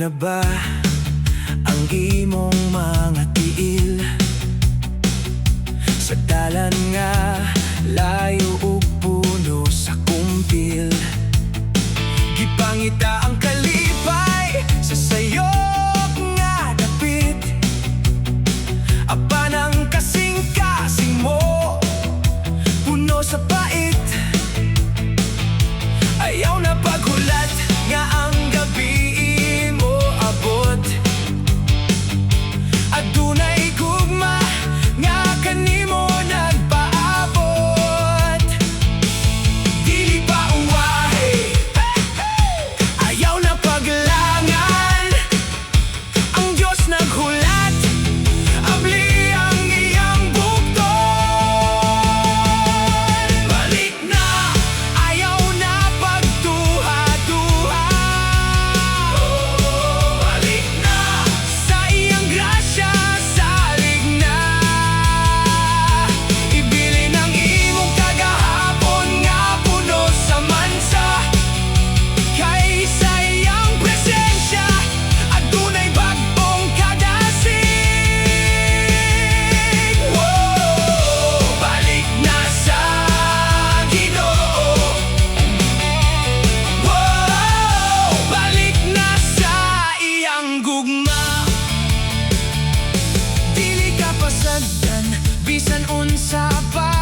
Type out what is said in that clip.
na ba ang imong mga tiil? Sa dalan nga, layo ug puno sa kumpil. Gipangita ang kalipay sa sayop nga dapit. Apan ang kasingkasing mo, puno sa pait. Ayaw na paghulat nga ang gabii moabot. Adunay gugma nga kanimo nagpaabot. Dili pa uwahe, ayaw na paglangan. Ang Diyos naghulat, abli ang iyang bugton. Balik na, ayaw na pagduha-duha. Balik na, sa iyang grasya salig na. Ibilin ang imong kagahapon nga puno sa mansa. Kay sa iyang presensya, adunay bag-ong kadasig. Woah-oh-oh, balik na sa Ginoo. Woah-oh-oh, balik na sa iyang gugma. Dili ka pasagdan, bisan unsa pa